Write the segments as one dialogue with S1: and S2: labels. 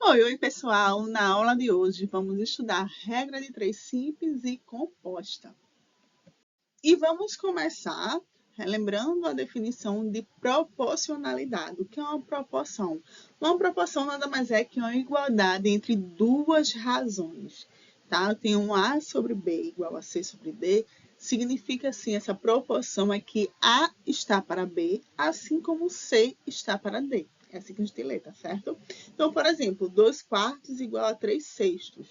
S1: Oi, pessoal! Na aula de hoje vamos estudar regra de três simples e composta. E vamos começar relembrando a definição de proporcionalidade. O que é uma proporção? Uma proporção nada mais é que uma igualdade entre duas razões. Tá? Eu tenho um A sobre B igual a C sobre D. Significa assim, essa proporção é que A está para B, assim como C está para D. É assim que a gente lê, tá certo? Então, por exemplo, 2 quartos igual a 3 sextos.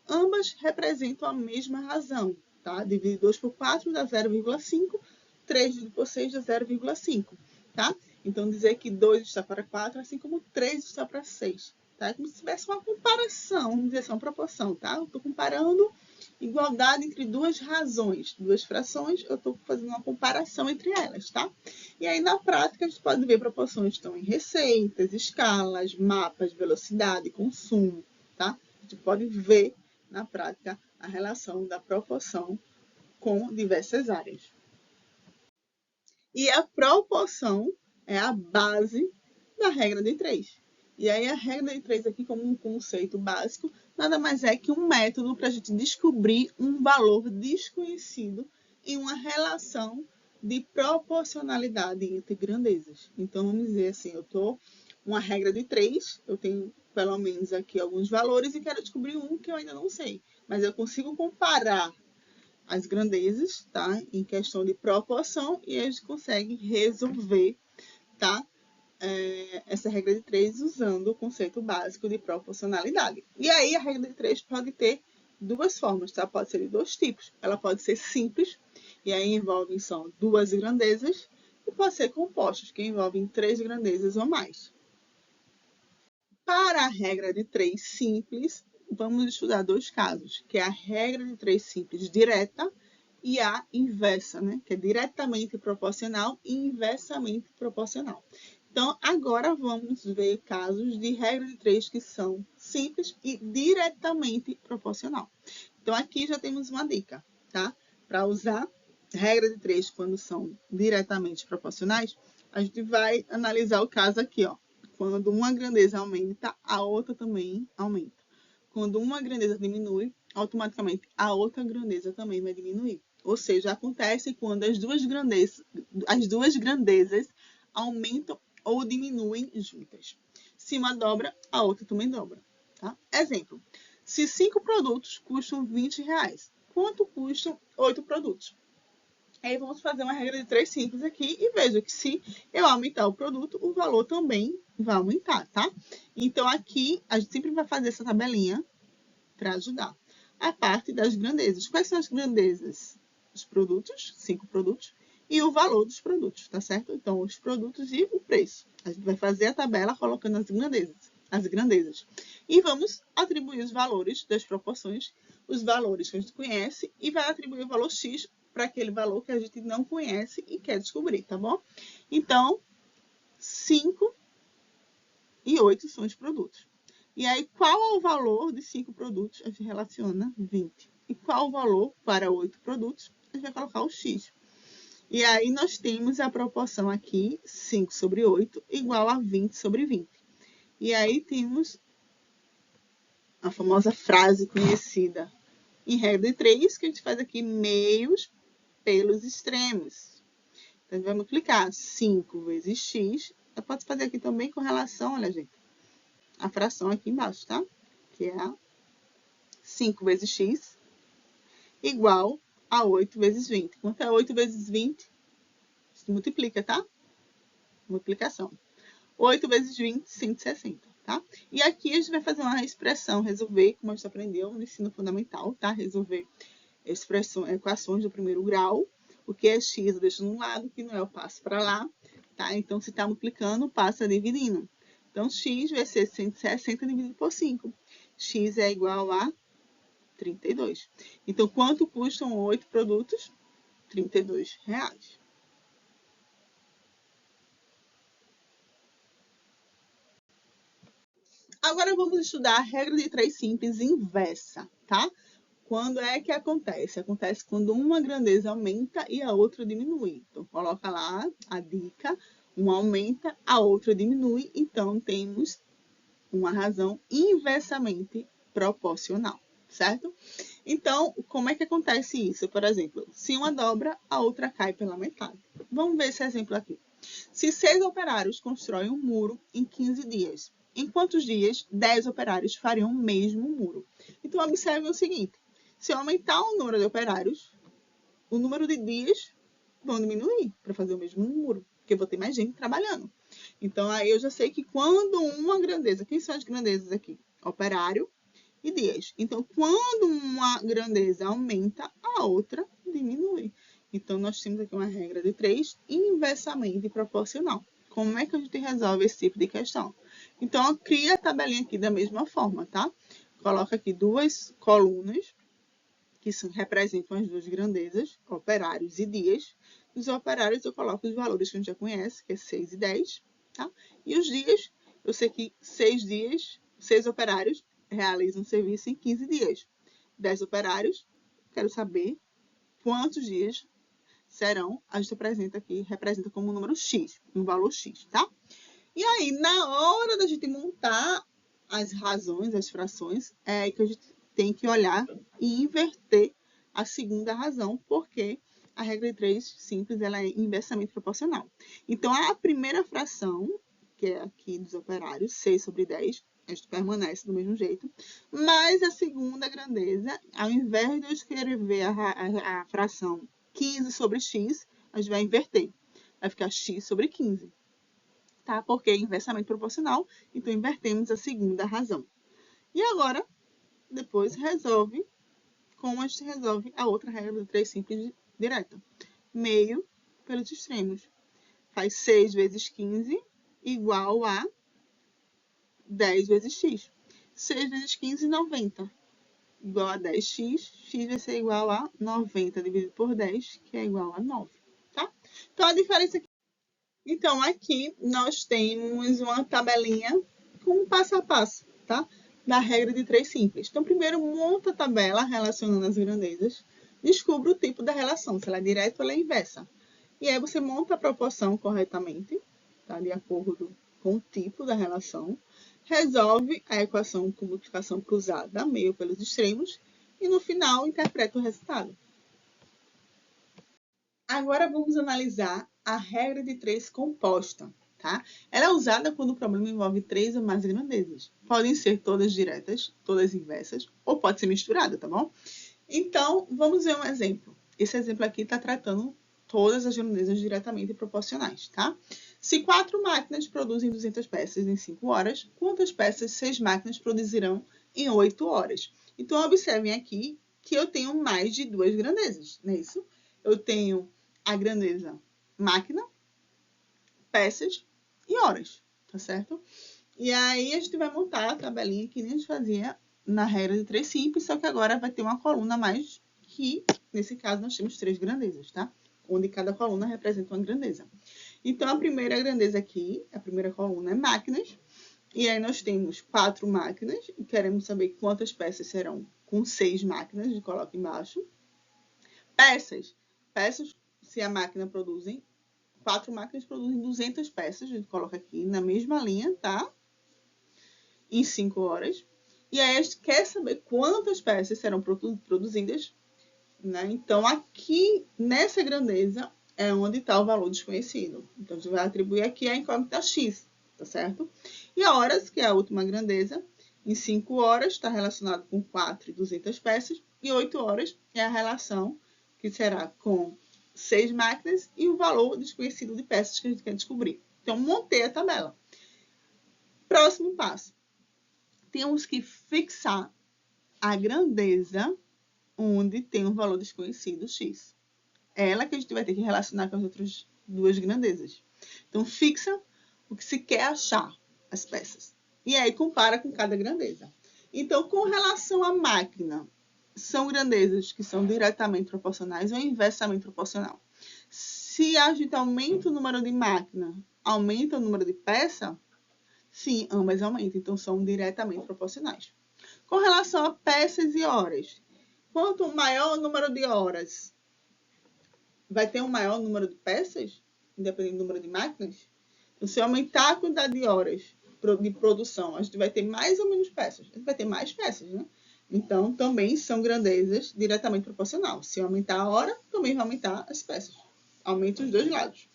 S1: Ambas representam a mesma razão, tá? Dividir 2 por 4 dá 0,5, 3 dividido por 6 dá 0,5, tá? Então, dizer que 2 está para 4, assim como 3 está para 6, tá? É como se tivesse uma comparação, vamos dizer assim, uma proporção, tá? Eu estou comparando igualdade entre duas razões, duas frações, eu estou fazendo uma comparação entre elas, tá? E aí, na prática, a gente pode ver proporções que estão em receitas, escalas, mapas, velocidade, consumo, tá? A gente pode ver, na prática, a relação da proporção com diversas áreas. E a proporção é a base da regra de três. E aí, a regra de três aqui, como um conceito básico, nada mais é que um método para a gente descobrir um valor desconhecido em uma relação de proporcionalidade entre grandezas. Então, vamos dizer assim, eu estou uma regra de três, eu tenho pelo menos aqui alguns valores e quero descobrir um que eu ainda não sei. Mas eu consigo comparar as grandezas, tá? Em questão de proporção, e a gente consegue resolver, tá? Essa regra de três usando o conceito básico de proporcionalidade. E aí a regra de três pode ter duas formas, tá? Pode ser de dois tipos. Ela pode ser simples, e aí envolve só duas grandezas, e pode ser compostos, que envolvem três grandezas ou mais. Para a regra de três simples, vamos estudar dois casos, que é a regra de três simples direta e a inversa, né? Que é diretamente proporcional e inversamente proporcional. Então, agora vamos ver casos de regra de três que são simples e diretamente proporcional. Então, aqui já temos uma dica, tá? Para usar regra de três quando são diretamente proporcionais, a gente vai analisar o caso aqui, ó. Quando uma grandeza aumenta, a outra também aumenta. Quando uma grandeza diminui, automaticamente a outra grandeza também vai diminuir. Ou seja, acontece quando as duas grandezas aumentam ou diminuem juntas. Se uma dobra, a outra também dobra. Tá? Exemplo, se 5 produtos custam R$20, quanto custam 8 produtos? Aí vamos fazer uma regra de três simples aqui e veja que se eu aumentar o produto, o valor também vai aumentar, tá? Então, aqui, a gente sempre vai fazer essa tabelinha para ajudar. A parte das grandezas. Quais são as grandezas? Os produtos, 5 produtos, e o valor dos produtos, tá certo? Então, os produtos e o preço. A gente vai fazer a tabela colocando as grandezas. E vamos atribuir os valores das proporções, os valores que a gente conhece, e vai atribuir o valor X para aquele valor que a gente não conhece e quer descobrir, tá bom? Então, 5 e 8 são os produtos. E aí, qual é o valor de 5 produtos? A gente relaciona 20. E qual o valor para 8 produtos? A gente vai colocar o X. E aí, nós temos a proporção aqui, 5 sobre 8, igual a 20 sobre 20. E aí, temos a famosa frase conhecida em regra de 3, que a gente faz aqui meios pelos extremos. Então, vamos multiplicar 5 vezes x. Eu posso fazer aqui também com relação, olha, gente, a fração aqui embaixo, tá? Que é 5 vezes x igual a 8 vezes 20. Quanto é 8 vezes 20? Se multiplica, tá? Multiplicação. 8 vezes 20, 160, tá? E aqui a gente vai fazer uma expressão, resolver, como a gente aprendeu no ensino fundamental, tá? Resolver equações do primeiro grau. O que é x eu deixo no lado, o que não é eu passo para lá, tá? Então, se está multiplicando, passa dividindo. Então, x vai ser 160 dividido por 5. X é igual a 32. Então, quanto custam 8 produtos? R$32. Agora, vamos estudar a regra de três simples inversa, tá? Quando é que acontece? Acontece quando uma grandeza aumenta e a outra diminui. Então, coloca lá a dica, uma aumenta, a outra diminui. Então, temos uma razão inversamente proporcional, certo? Então, como é que acontece isso? Por exemplo, se uma dobra, a outra cai pela metade. Vamos ver esse exemplo aqui. Se 6 operários constroem um muro em 15 dias, em quantos dias 10 operários fariam o mesmo muro? Então, observe o seguinte. Se eu aumentar o número de operários, o número de dias vão diminuir para fazer o mesmo muro, porque eu vou ter mais gente trabalhando. Então, aí eu já sei que quando uma grandeza, quem são as grandezas aqui? Operário e dias. Então, quando uma grandeza aumenta, a outra diminui. Então, nós temos aqui uma regra de 3 inversamente proporcional. Como é que a gente resolve esse tipo de questão? Então, cria a tabelinha aqui da mesma forma, tá? Coloca aqui duas colunas, que representam as duas grandezas, operários e dias. Os operários eu coloco os valores que a gente já conhece, que é 6 e 10, tá? E os dias, eu sei que 6 operários realizam serviço em 15 dias. 10 operários, quero saber quantos dias serão, a gente representa como um número X, um valor X, tá? E aí, na hora da gente montar as razões, as frações, é aí que a gente tem que olhar e inverter a segunda razão, porque a regra de 3 simples, ela é inversamente proporcional. Então, a primeira fração, que é aqui dos operários, 6 sobre 10, a gente permanece do mesmo jeito, mas a segunda grandeza, ao invés de eu escrever a fração 15 sobre x, a gente vai inverter. Vai ficar x sobre 15. Tá? Porque é inversamente proporcional, então invertemos a segunda razão. E agora, depois resolve como a gente resolve a outra regra do 3 simples direta. Meio pelos extremos. Faz 6 vezes 15 igual a 10 vezes x. 6 vezes 15, 90. Igual a 10x. X vai ser igual a 90 dividido por 10, que é igual a 9. Tá? Então, a diferença aqui. Então, aqui nós temos uma tabelinha com um passo a passo, tá? Da regra de 3 simples. Então, primeiro, monta a tabela relacionando as grandezas. Descubra o tipo da relação, se ela é direta ou ela é inversa. E aí você monta a proporção corretamente, tá? De acordo com o tipo da relação. Resolve a equação com multiplicação cruzada, meio pelos extremos. E no final, interpreta o resultado. Agora vamos analisar a regra de 3 composta. Tá? Ela é usada quando o problema envolve 3 ou mais grandezas. Podem ser todas diretas, todas inversas, ou pode ser misturada, tá bom? Então, vamos ver um exemplo. Esse exemplo aqui está tratando todas as grandezas diretamente proporcionais, tá? Se 4 máquinas produzem 200 peças em 5 horas, quantas peças 6 máquinas produzirão em 8 horas? Então, observem aqui que eu tenho mais de 2 grandezas, não é isso? Eu tenho a grandeza máquina, peças e horas, tá certo? E aí a gente vai montar a tabelinha que nem a gente fazia na regra de 3 simples, só que agora vai ter uma coluna a mais que, nesse caso, nós temos 3 grandezas, tá? Onde cada coluna representa uma grandeza. Então, a primeira grandeza aqui, a primeira coluna é máquinas, e aí nós temos 4 máquinas, e queremos saber quantas peças serão com 6 máquinas, a gente coloca embaixo. Peças, se a máquina produzem 4 máquinas produzem 200 peças, a gente coloca aqui na mesma linha, tá? Em 5 horas. E aí a gente quer saber quantas peças serão produzidas, né? Então, aqui, nessa grandeza, é onde está o valor desconhecido. Então, a gente vai atribuir aqui a incógnita x, tá certo? E horas, que é a última grandeza, em 5 horas está relacionado com 4 e 200 peças, e 8 horas é a relação que será com 6 máquinas e o valor desconhecido de peças que a gente quer descobrir. Então, montei a tabela. Próximo passo. Temos que fixar a grandeza onde tem um valor desconhecido, x. É ela que a gente vai ter que relacionar com as outras duas grandezas. Então, fixa o que se quer achar, as peças. E aí, compara com cada grandeza. Então, com relação à máquina, são grandezas que são diretamente proporcionais ou inversamente proporcional. Se a gente aumenta o número de máquina, aumenta o número de peça, sim, ambas aumentam, então são diretamente proporcionais. Com relação a peças e horas, quanto maior o número de horas, vai ter um maior número de peças, independente do número de máquinas? Então, se eu aumentar a quantidade de horas de produção, a gente vai ter mais ou menos peças? A gente vai ter mais peças, né? Então, também são grandezas diretamente proporcional. Se aumentar a hora, também vai aumentar as peças. Aumenta os dois lados,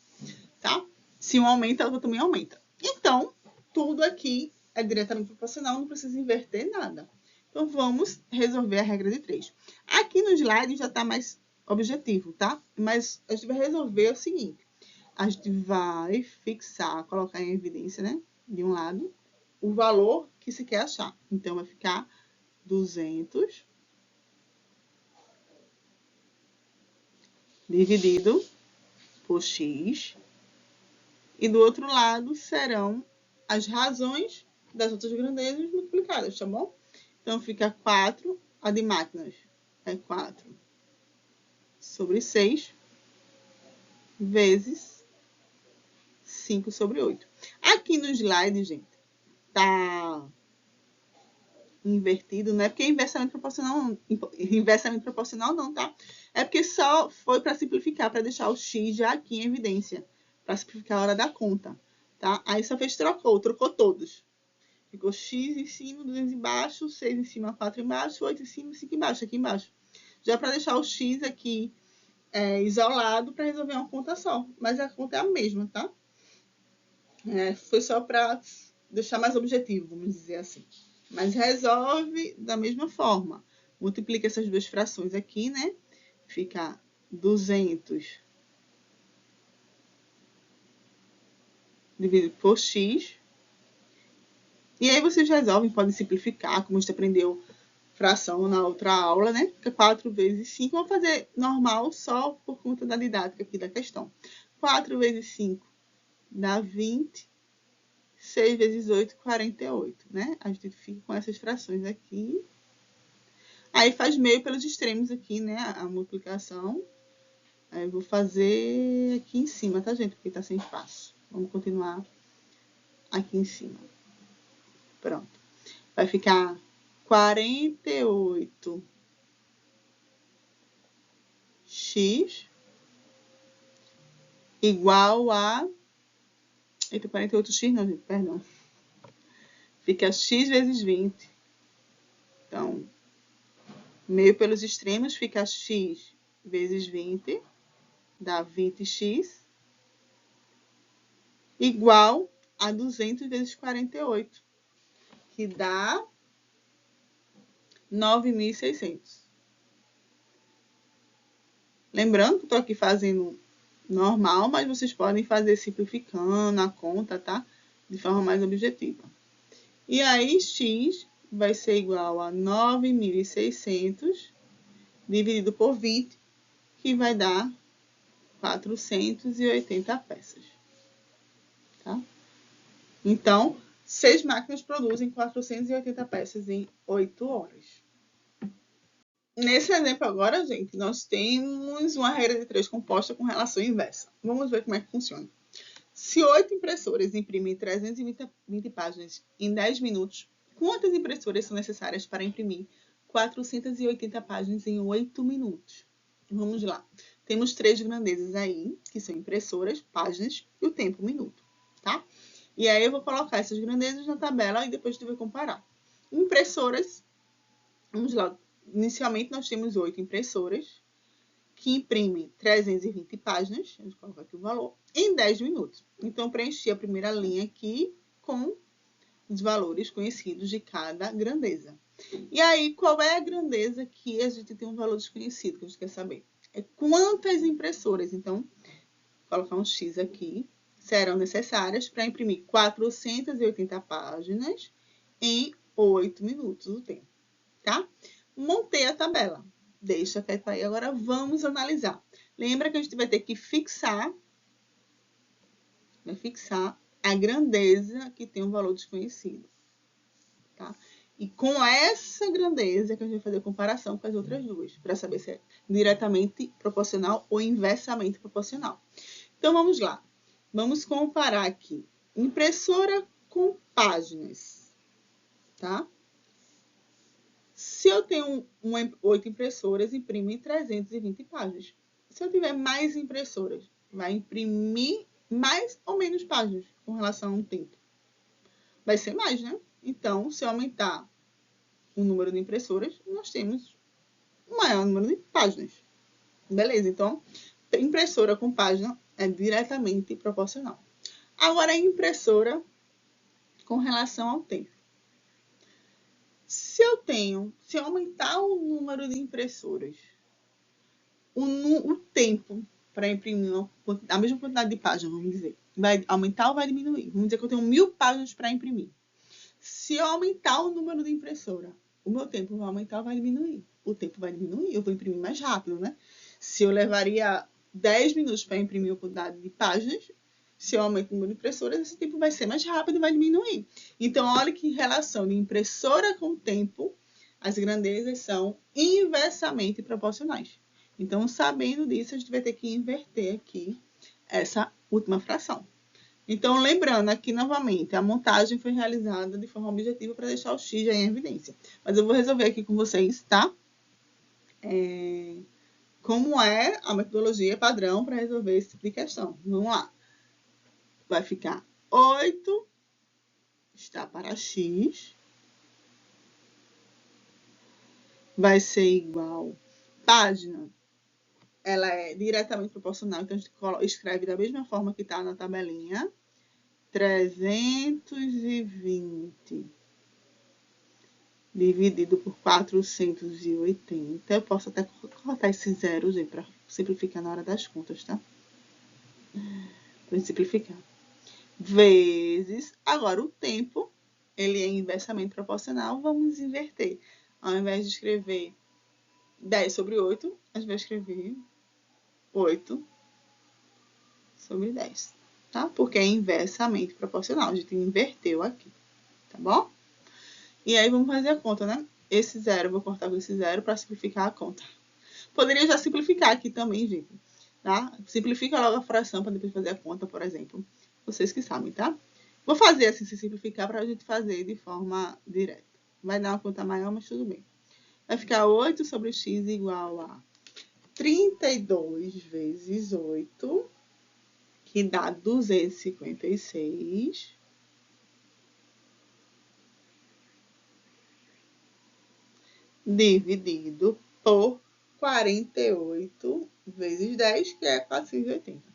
S1: tá? Se um aumenta, a outra também aumenta. Então, tudo aqui é diretamente proporcional, não precisa inverter nada. Então, vamos resolver a regra de 3. Aqui no slide já está mais objetivo, tá? Mas a gente vai resolver o seguinte. A gente vai fixar, colocar em evidência, né? De um lado, o valor que se quer achar. Então, vai ficar 200 dividido por x. E do outro lado serão as razões das outras grandezas multiplicadas, tá bom? Então, fica 4, a de máquinas é 4 sobre 6 vezes 5 sobre 8. Aqui no slide, gente, tá invertido, não é porque é inversamente proporcional não, tá? É porque só foi para simplificar, para deixar o x já aqui em evidência, para simplificar a hora da conta, tá? Aí só fez trocou todos. Ficou x em cima, 200 embaixo, 6 em cima, 4 embaixo, 8 em cima, 5 embaixo, aqui embaixo. Já para deixar o x aqui isolado para resolver uma conta só. Mas a conta é a mesma, tá? Foi só para deixar mais objetivo, vamos dizer assim. Mas resolve da mesma forma. Multiplica essas duas frações aqui, né? Fica 200 dividido por x. E aí vocês resolvem, podem simplificar, como a gente aprendeu fração na outra aula, né? Fica 4 vezes 5. Vamos fazer normal só por conta da didática aqui da questão. 4 vezes 5 dá 20. 6 vezes 8, 48, né? A gente fica com essas frações aqui. Aí faz meio pelos extremos aqui, né? A multiplicação. Aí eu vou fazer aqui em cima, tá, gente? Porque tá sem espaço. Vamos continuar aqui em cima. Pronto. Vai ficar 48x igual a... Eita, 48x não, gente, perdão. Fica x vezes 20. Então, meio pelos extremos fica x vezes 20, dá 20x, igual a 200 vezes 48, que dá 9.600. Lembrando que eu estou aqui fazendo normal, mas vocês podem fazer simplificando a conta, tá? De forma mais objetiva. E aí, x vai ser igual a 9.600 dividido por 20, que vai dar 480 peças. Tá? Então, 6 máquinas produzem 480 peças em 8 horas. Nesse exemplo agora, gente, nós temos uma regra de 3 composta com relação inversa. Vamos ver como é que funciona. Se 8 impressoras imprimem 320 páginas em 10 minutos, quantas impressoras são necessárias para imprimir 480 páginas em 8 minutos? Vamos lá. Temos 3 grandezas aí, que são impressoras, páginas e o tempo, minuto, tá? E aí eu vou colocar essas grandezas na tabela e depois a gente vai comparar. Impressoras, vamos lá. Inicialmente nós temos 8 impressoras que imprimem 320 páginas, a gente coloca aqui o valor, em 10 minutos. Então, preenchi a primeira linha aqui com os valores conhecidos de cada grandeza. E aí, qual é a grandeza que a gente tem um valor desconhecido, que a gente quer saber? É quantas impressoras, então, vou colocar um X aqui, serão necessárias para imprimir 480 páginas em 8 minutos o tempo, tá? Montei a tabela. Deixa quieto aí. Agora vamos analisar. Lembra que a gente vai ter que fixar a grandeza que tem um valor desconhecido. Tá? E com essa grandeza que a gente vai fazer a comparação com as outras duas, para saber se é diretamente proporcional ou inversamente proporcional. Então, vamos lá. Vamos comparar aqui. Impressora com páginas. Tá? Se eu tenho 8 impressoras, imprime 320 páginas. Se eu tiver mais impressoras, vai imprimir mais ou menos páginas com relação a um tempo? vai ser mais, né? Então, se eu aumentar o número de impressoras, nós temos um maior número de páginas. Beleza, então, impressora com página é diretamente proporcional. Agora, a impressora com relação ao tempo. Se eu aumentar o número de impressoras, o tempo para imprimir a mesma quantidade de páginas, vamos dizer, vai aumentar ou vai diminuir? Vamos dizer que eu tenho 1000 páginas para imprimir. Se eu aumentar o número de impressora, o meu tempo vai aumentar ou vai diminuir? O tempo vai diminuir, eu vou imprimir mais rápido, né? Se eu levaria 10 minutos para imprimir a quantidade de páginas, se eu aumento o número de impressoras, esse tempo vai ser mais rápido e vai diminuir. Então, olha que em relação de impressora com tempo, as grandezas são inversamente proporcionais. Então, sabendo disso, a gente vai ter que inverter aqui essa última fração. Então, lembrando aqui novamente, a montagem foi realizada de forma objetiva para deixar o X já em evidência. Mas eu vou resolver aqui com vocês, tá? Como é a metodologia padrão para resolver esse tipo de questão. Vamos lá. Vai ficar 8 está para X. Vai ser igual. Página, ela é diretamente proporcional, então a gente escreve da mesma forma que está na tabelinha. 320 dividido por 480. Eu posso até cortar esses zeros aí para simplificar na hora das contas, tá? Para simplificar. Vezes. Agora, o tempo, ele é inversamente proporcional. Vamos inverter. Ao invés de escrever 10 sobre 8, a gente vai escrever 8 sobre 10. Tá? Porque é inversamente proporcional. A gente inverteu aqui. Tá bom? E aí, vamos fazer a conta, né? Esse zero, eu vou cortar com esse zero para simplificar a conta. Poderia já simplificar aqui também, gente. Tá? Simplifica logo a fração para depois fazer a conta, por exemplo. Vocês que sabem, tá? Vou fazer assim, se simplificar, para a gente fazer de forma direta. Vai dar uma conta maior, mas tudo bem. Vai ficar 8 sobre x igual a 32 vezes 8, que dá 256. Dividido por 48 vezes 10, que é 480.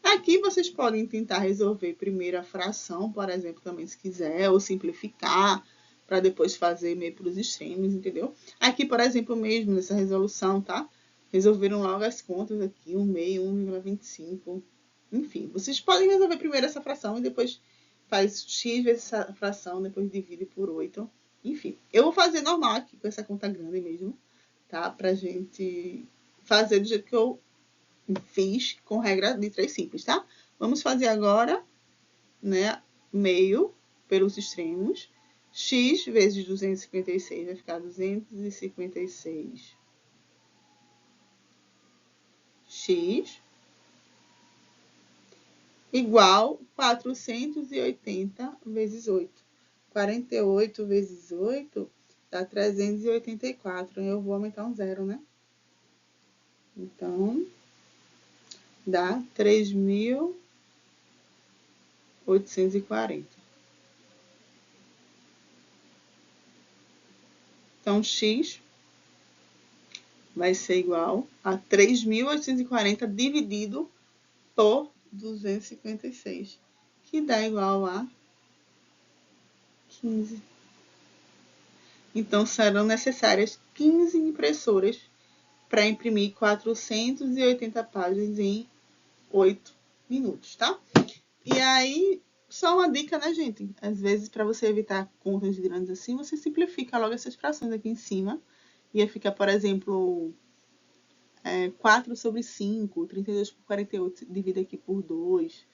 S1: Aqui vocês podem tentar resolver primeiro a fração, por exemplo, também se quiser, ou simplificar, para depois fazer meio para os extremos, entendeu? Aqui, por exemplo, mesmo nessa resolução, tá? Resolveram logo as contas aqui, 1 meio, 1,25. Enfim, vocês podem resolver primeiro essa fração e depois faz x vezes essa fração, depois divide por 8. Enfim, eu vou fazer normal aqui com essa conta grande mesmo, tá? Pra gente fazer do jeito que eu fiz com regra de 3 simples, tá? Vamos fazer agora, né, meio pelos extremos. X vezes 256 vai ficar 256 x igual 480 vezes 8. 48 vezes 8 dá 384. Eu vou aumentar um zero, né? Então, dá 3.840. Então, x vai ser igual a 3.840 dividido por 256, que dá igual a 15. Então, serão necessárias 15 impressoras para imprimir 480 páginas em 8 minutos, tá? E aí, só uma dica, né, gente? Às vezes, para você evitar contas grandes assim, você simplifica logo essas frações aqui em cima. Ia ficar, por exemplo, 4 sobre 5, 32 por 48, divide aqui por 2,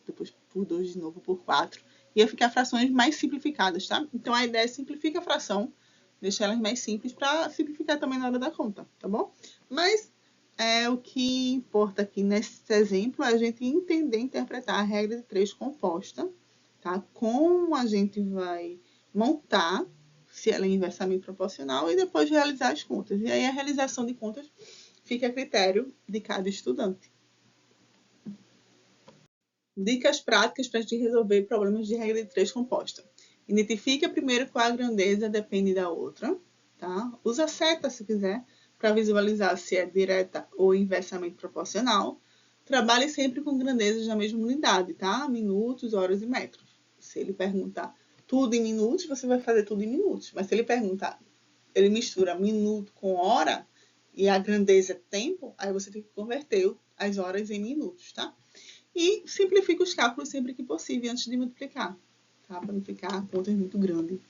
S1: depois por 2 de novo, por 4. Ia ficar frações mais simplificadas, tá? Então, a ideia é simplificar a fração, deixar elas mais simples para simplificar também na hora da conta, tá bom? Mas o que importa aqui nesse exemplo é a gente entender e interpretar a regra de 3 composta, tá? Como a gente vai montar, se ela é inversamente proporcional, e depois realizar as contas. E aí a realização de contas fica a critério de cada estudante. Dicas práticas para a gente resolver problemas de regra de 3 composta. Identifica primeiro qual a grandeza depende da outra, tá? Usa seta, se quiser, para visualizar se é direta ou inversamente proporcional. Trabalhe sempre com grandezas da mesma unidade, tá? Minutos, horas e metros. Se ele perguntar tudo em minutos, você vai fazer tudo em minutos. Mas se ele perguntar, ele mistura minuto com hora e a grandeza é tempo, aí você tem que converter as horas em minutos, tá? E simplifica os cálculos sempre que possível antes de multiplicar, tá? Para não ficar contas muito grandes.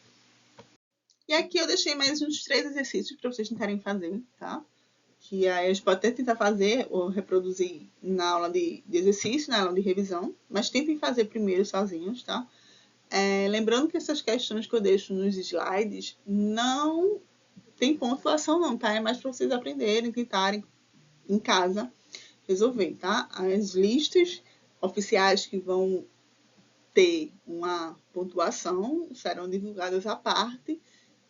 S1: E aqui eu deixei mais uns 3 exercícios para vocês tentarem fazer, tá? Que aí a gente pode até tentar fazer ou reproduzir na aula de exercício, na aula de revisão, mas tentem fazer primeiro sozinhos, tá? Lembrando que essas questões que eu deixo nos slides não tem pontuação não, tá? É mais para vocês aprenderem, tentarem em casa resolver, tá? As listas oficiais que vão ter uma pontuação serão divulgadas à parte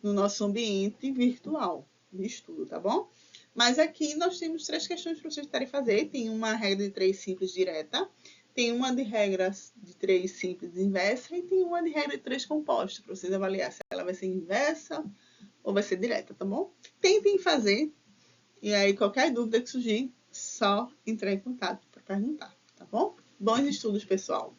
S1: no nosso ambiente virtual de estudo, tá bom? Mas aqui nós temos 3 questões para vocês tentarem fazer. Tem uma regra de 3 simples direta, tem uma de regras de 3 simples inversa e tem uma de regra de 3 composta, para vocês avaliar se ela vai ser inversa ou vai ser direta, tá bom? Tentem fazer, e aí qualquer dúvida que surgir, só entrar em contato para perguntar, tá bom? Bons estudos, pessoal!